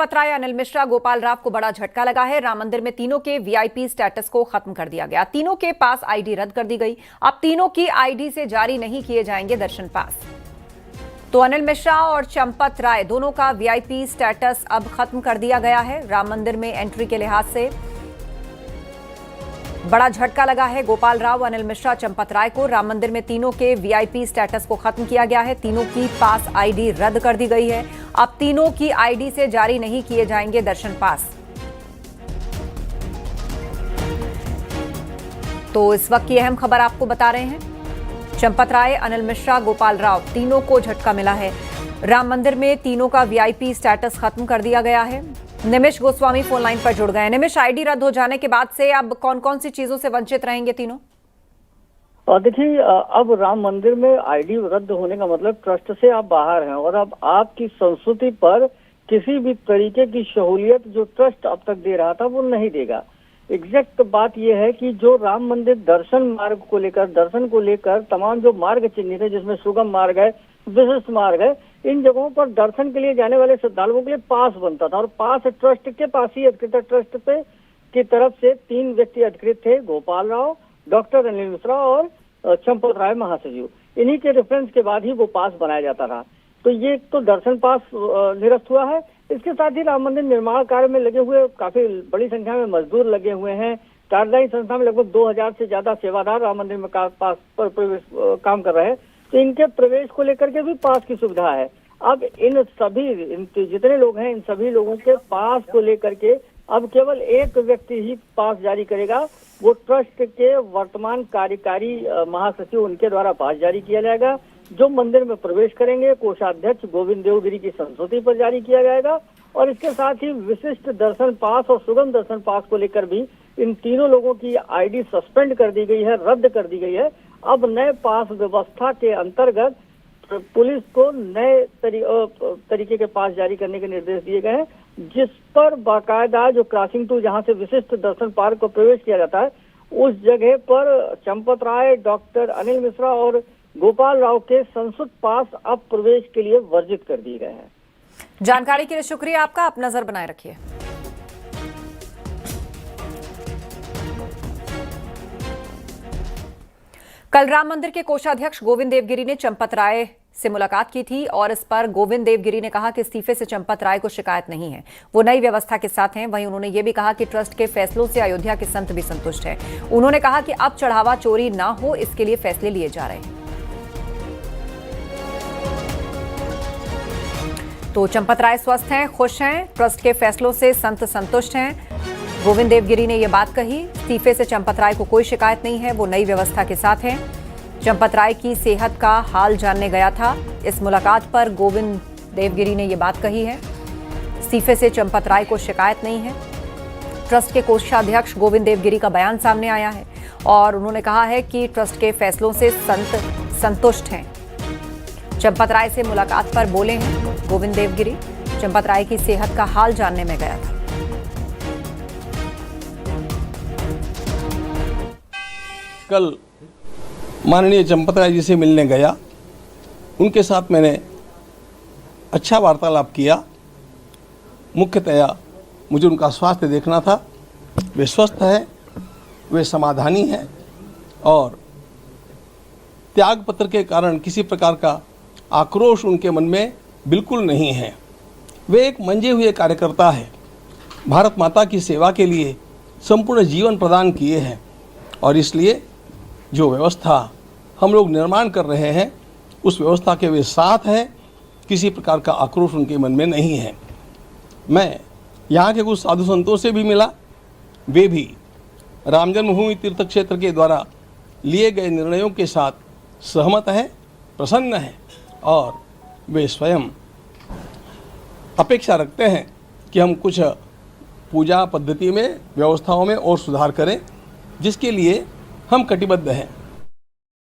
पतराय अनिल मिश्रा गोपाल राव को बड़ा झटका लगा है। राम मंदिर में तीनों के वीआईपी स्टेटस को खत्म कर दिया गया। तीनों के पास आईडी रद्द कर दी गई। अब तीनों की आईडी से जारी नहीं किए जाएंगे दर्शन पास। तो अनिल मिश्रा और चंपत राय दोनों का वीआईपी स्टेटस अब खत्म कर दिया गया है। राम मंदिर में एंट्री के लिहाज से बड़ा झटका लगा है गोपाल राव, अनिल मिश्रा, चंपत राय को। राम मंदिर में तीनों के वीआईपी स्टेटस को खत्म किया गया है। तीनों की पास आईडी रद्द कर दी गई है। अब तीनों की आईडी से जारी नहीं किए जाएंगे दर्शन पास। तो इस वक्त की अहम खबर आपको बता रहे हैं। चंपत राय, अनिल मिश्रा, गोपाल राव तीनों को झटका मिला है। राम मंदिर में तीनों का वीआईपी स्टेटस खत्म कर दिया गया है। निमिष गोस्वामी फोन लाइन पर जुड़ गए। निमिष, आईडी रद्द हो जाने के बाद से अब कौन कौन सी चीजों से वंचित रहेंगे तीनों? देखिए, अब राम मंदिर में आईडी रद्द होने का मतलब ट्रस्ट से आप बाहर हैं और अब आपकी संस्कृति पर किसी भी तरीके की सहूलियत जो ट्रस्ट अब तक दे रहा था वो नहीं देगा। एग्जैक्ट बात यह है कि जो राम मंदिर दर्शन मार्ग को लेकर, दर्शन को लेकर तमाम जो मार्ग चिन्हित है, जिसमें सुगम मार्ग है, विशिष्ट मार्ग है, इन जगहों पर दर्शन के लिए जाने वाले श्रद्धालुओं के लिए पास बनता था और पास ट्रस्ट के पास ही अधिकृत ट्रस्ट पे की तरफ से 3 व्यक्ति अधिकृत थे, गोपाल राव, डॉक्टर अनिल मिश्रा और चंपत राय महासचिव। इन्हीं के रेफरेंस के बाद ही वो पास बनाया जाता था। तो ये तो दर्शन पास निरस्त हुआ है। इसके साथ ही राम मंदिर निर्माण कार्य में लगे हुए काफी बड़ी संख्या में मजदूर लगे हुए हैं। कार्यदायी संस्था में लगभग 2000 से ज्यादा सेवादार राम मंदिर में पास पर काम कर रहे हैं। तो इनके प्रवेश को लेकर के भी पास की सुविधा है। अब इन जितने लोग हैं, इन सभी लोगों के पास को लेकर के अब केवल एक व्यक्ति ही पास जारी करेगा। वो ट्रस्ट के वर्तमान कार्यकारी महासचिव, उनके द्वारा पास जारी किया जाएगा। जो मंदिर में प्रवेश करेंगे, कोषाध्यक्ष गोविंद देवगिरी की संस्तुति पर जारी किया जाएगा। और इसके साथ ही विशिष्ट दर्शन पास और सुगम दर्शन पास को लेकर भी इन तीनों लोगों की आईडी सस्पेंड कर दी गई है, रद्द कर दी गई है। अब नए पास व्यवस्था के अंतर्गत पुलिस को नए तरीके के पास जारी करने के निर्देश दिए गए हैं, जिस पर बाकायदा जो क्रॉसिंग टू जहां से विशिष्ट दर्शन पार्क को प्रवेश किया जाता है, उस जगह पर चंपत राय, डॉक्टर अनिल मिश्रा और गोपाल राव के संस्कृत पास अब प्रवेश के लिए वर्जित कर दिए गए हैं। जानकारी के लिए शुक्रिया आपका। आप नजर बनाए रखिए। कल राम मंदिर के कोषाध्यक्ष गोविंद देवगिरी ने चंपत राय से मुलाकात की थी और इस पर गोविंद देवगिरी ने कहा कि इस्तीफे से चंपत राय को शिकायत नहीं है, वो नई व्यवस्था के साथ हैं। वहीं उन्होंने ये भी कहा कि ट्रस्ट के फैसलों से अयोध्या के संत भी संतुष्ट हैं। उन्होंने कहा कि अब चढ़ावा चोरी ना हो, इसके लिए फैसले लिए जा रहे हैं। तो चंपत राय स्वस्थ हैं, खुश हैं, ट्रस्ट के फैसलों से संत संतुष्ट हैं। गोविंद देवगिरी ने यह बात कही। इस्तीफे से चंपत राय को कोई शिकायत नहीं है, वो नई व्यवस्था के साथ हैं। चंपत राय की सेहत का हाल जानने गया था। इस मुलाकात पर गोविंद देवगिरी ने यह बात कही है। इस्तीफे से चंपत राय को शिकायत नहीं है। ट्रस्ट के कोषाध्यक्ष गोविंद देवगिरी का बयान सामने आया है और उन्होंने कहा है कि ट्रस्ट के फैसलों से संत संतुष्ट हैं। चंपत राय से मुलाकात पर बोले हैं गोविंद देवगिरी। चंपत राय की सेहत का हाल जानने में गया था। कल माननीय चंपत राय जी से मिलने गया, उनके साथ मैंने अच्छा वार्तालाप किया। मुख्यतया मुझे उनका स्वास्थ्य देखना था। वे स्वस्थ हैं, वे समाधानी हैं और त्यागपत्र के कारण किसी प्रकार का आक्रोश उनके मन में बिल्कुल नहीं है। वे एक मंजे हुए कार्यकर्ता हैं, भारत माता की सेवा के लिए संपूर्ण जीवन प्रदान किए हैं और इसलिए जो व्यवस्था हम लोग निर्माण कर रहे हैं उस व्यवस्था के वे साथ हैं। किसी प्रकार का आक्रोश उनके मन में नहीं है। मैं यहाँ के कुछ साधु संतों से भी मिला। वे भी राम जन्मभूमि तीर्थ क्षेत्र के द्वारा लिए गए निर्णयों के साथ सहमत हैं, प्रसन्न हैं और वे स्वयं अपेक्षा रखते हैं कि हम कुछ पूजा पद्धति में, व्यवस्थाओं में और सुधार करें, जिसके लिए हम कटिबद्ध हैं।